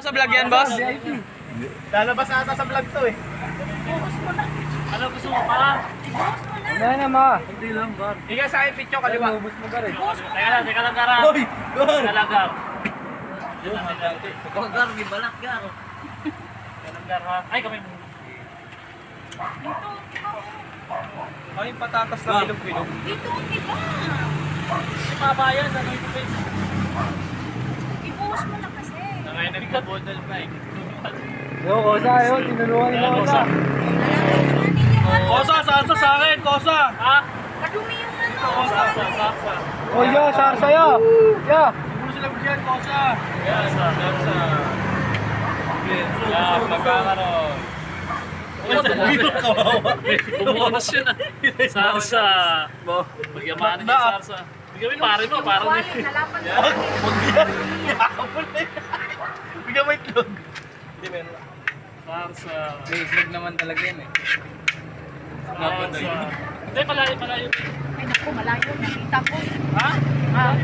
Sa vlog yan, boss? Lalabas ata sa vlog to eh. Ano gusto mo pa? Ano na ma? Hindi lang, Gar. Ikaw sa akin, pityo kaliwa. Ubus mo ka rin. Teka lang, Gara. Hoy! Gar! Teka lang, Gar. Oh, Gar, may balak, Gar. Teka lang, Gar, ha? Ay, kami. Ay, yung patatas na ilog-ilog. Dito, iba. Si Pabayan, ano yung face? Ibuhos mo na kasi. Nangayon na rin ka, bodal pa eh. Yo, Kosa, yo, tinulungan ni Kosa. Kosa, salsa sa akin, Kosa! Ha? Kadumi yung ano. Saksa. Oh, yo, sarsa yo. Yo. Siguro sila bigyan, Kosa! Saksa. Yeah, magkakaroon. Bumukas yun ah. Sarsa. Magyamanin yung sarsa. Bigyan mo pare mo, parang Wali, nalapan sa akin. Bigyan mo itlog. Hindi, meron. sarsa. Islog naman talaga yan eh. Sarsa. Hindi, palayo. Ay naku, malayo. Nakita ko. Ha? Ah,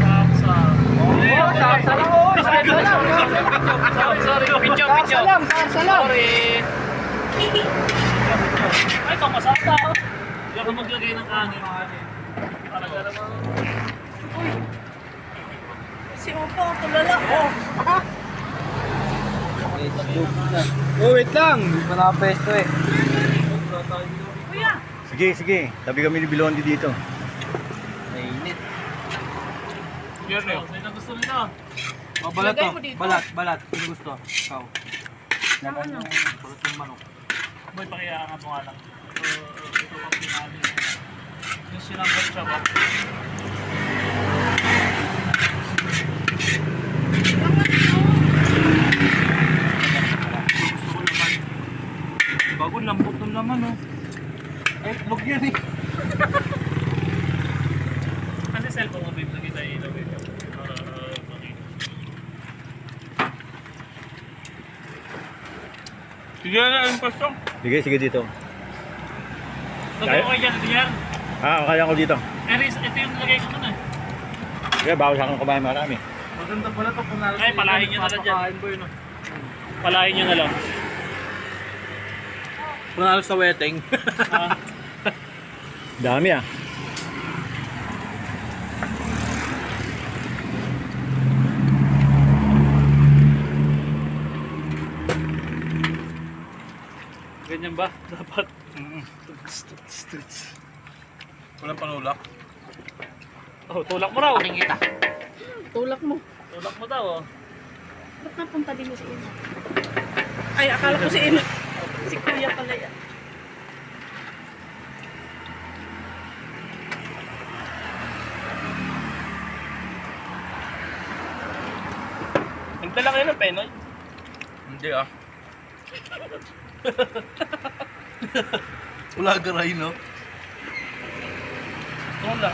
Sarsa. Oh, sarsa lang, oh. Sarsa lang. Sorry, pityo. Sarsa lang, sarsa lang. Sorry. Ay, pamasata. Hindi ako maglagay ng kanin. Talaga naman. si Opo, tulala. Oh. Oh, wait lang. Hindi pa nakapesto eh. Kuya. Sige. Tabi kami ni Bilondi dito. Mainit. Yan na. Sino gusto nito? Oh, balat Ilagay to. mo dito. Balat. Sino gusto? Ikaw. Ang ano? Balat ng manok. Boy, pakiyaangan mo nga lang. Ito pang pinali. Yung sinanggat siya ba? Bago, lambot ng laman oh. Eh, vlog yan eh. Ano yung cellphone mo, babe? Lagi tayo ilaw eh. Sige na, yung pasto. Sige dito. Okay dyan, Diyan. Kaya ko dito. Eris, ito yung lagay ko nun eh. Kaya bago sa akin kumain marami. Maganda pala ito kung nalas. Ay, palahin nyo na lang dyan. Papakain ko yun oh. Palahin nyo na lang. Panalo sa wedding. Ah, Dami ah. ganyan ba? Dapat. Walang panulak. Oh, tulak mo raw. Kita. Tulak mo. Tulak mo daw oh. Ba't napunta din mo si Ina? Ay, akala ko si Ina. Si Kuya pala yan. Nagdala kayo ng penoy? Hindi ah. Wala garay no? Wala.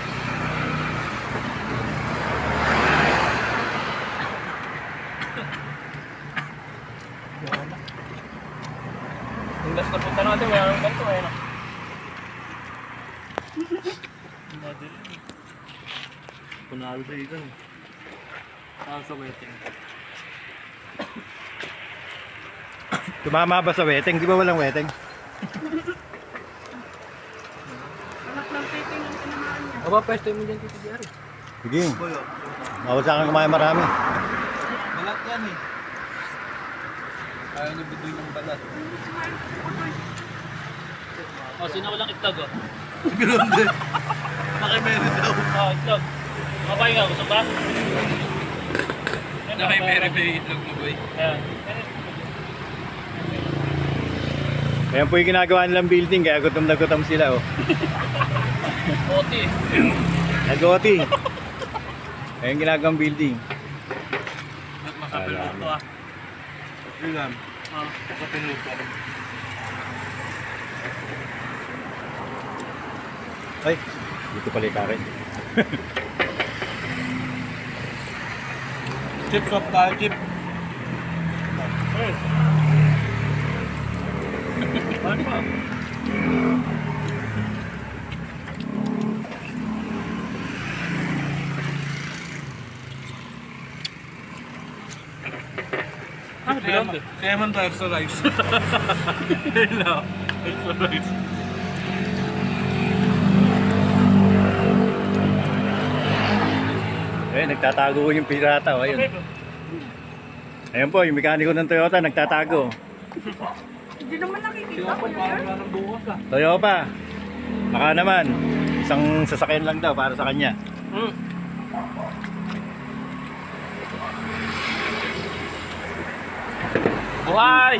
Yung last na punta natin, wala nang ganito eh. Panalo sa ikan eh. Panalo sa wedding. Tumama ba sa weteng? Di ba walang weteng? Anak ng taping ang tinamaan niya. Aba, pesto mo dyan Tito Jerry. Sige. Bawal sa akin kumain marami. Balat yan eh. Ayaw niyo bidoy ng balat. Oh, sino walang itlog oh? Ganoon din. Nakimere daw. Oh, itlog. Mabay ka, gusto ba? Nakimere ba yung itlog mo boy? Ayan. Ayan po yung ginagawa nilang building, kaya gutom na gutom sila oh. Oti. Nag-oti. Ayan yung ginagawang building. Makapiluto ah. Ilan? Ah. Makapiluto. Ay, dito pala yung karin. Chips up tayo, chip. Ano ba? Kaya man tayo sa rice. Hello. Extra rice. Nagtatago yung pirata. Oh, ayun. Ayun po, yung mekaniko ng Toyota nagtatago. Hindi naman nakikita Sino ko pa yun, para sir. ng bukas ah. Toyota. Baka naman. Isang sasakyan lang daw para sa kanya. Buhay!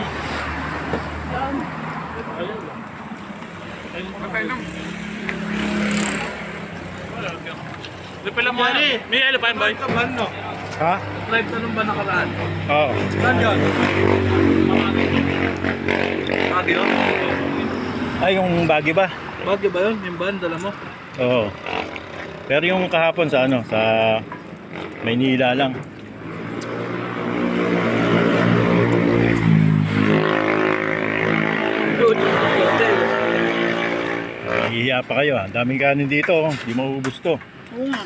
Refill mo yan. May yellow pa yun, boy. Kaban no? Ha? Live tanong ba nakaraan? Oo. Saan yun? Baguio? Ay, yung bagay ba? Baguio ba yun? Yung van, dala mo? Oo. Pero yung kahapon sa ano, sa Maynila lang. Ihiya pa kayo ah. Daming kanin dito. Oh. Di maubos to. Oo nga.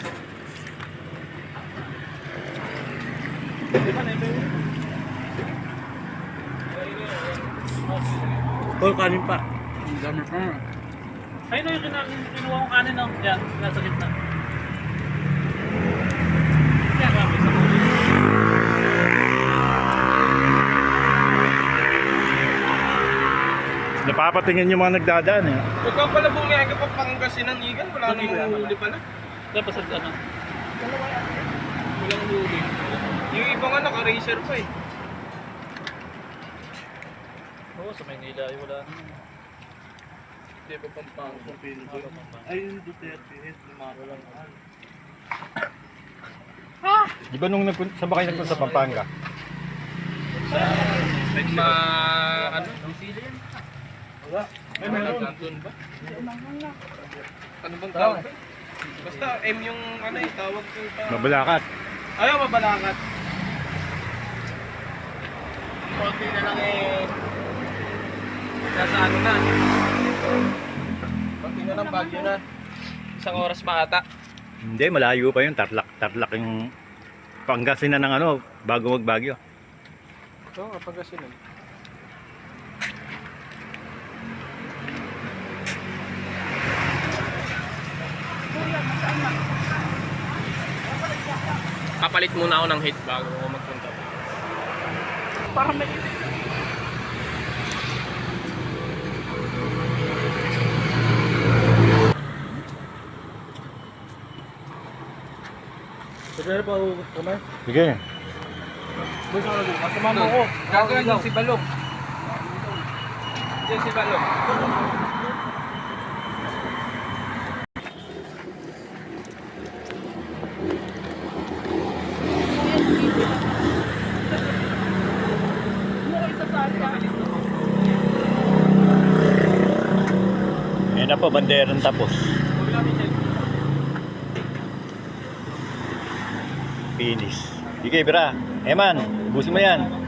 Oh, kanin pa. Ayun na yung kinuha kong kanin ng yan, nasa gitna. Yan, kami sa huli. Napapatingin yung mga nagdadaan eh. Ikaw pala bumiyaga pa Pangasinan, Igan. Wala namang huli pala. Tapos ano? Walang huli. Yung iba nga naka-racer pa eh. Oo, sa Maynila ay wala naman. Hindi ba Pampanga? Ay, yung Duterte, lumaro lang. Di ba nung saan ba kayo nagpunta sa Pampanga? Ano? Wala. Ay, meron. Doon ba? Ano bang tawag? Basta M yung ano eh, tawag ko pa. Mabalakat. Ayaw, mabalakat. Konti na lang eh. Nasa ano na. Konti na lang, Baguio na. Isang oras pa ata. Hindi, malayo pa yun. Tarlac yung Pangasinan ng ano, bago magbagyo. Oo, Pangasinan. Kapalit muna ako ng hit bago ako magpunta. Para may... Pwede pa uukot kamay? Sige. Boy, saan na kasama ko? Gagawin yung si Balong. Diyan si Balong. Ngayon na po, banderang tapos. Finish. Sige, Bira. Eman, busin mo yan.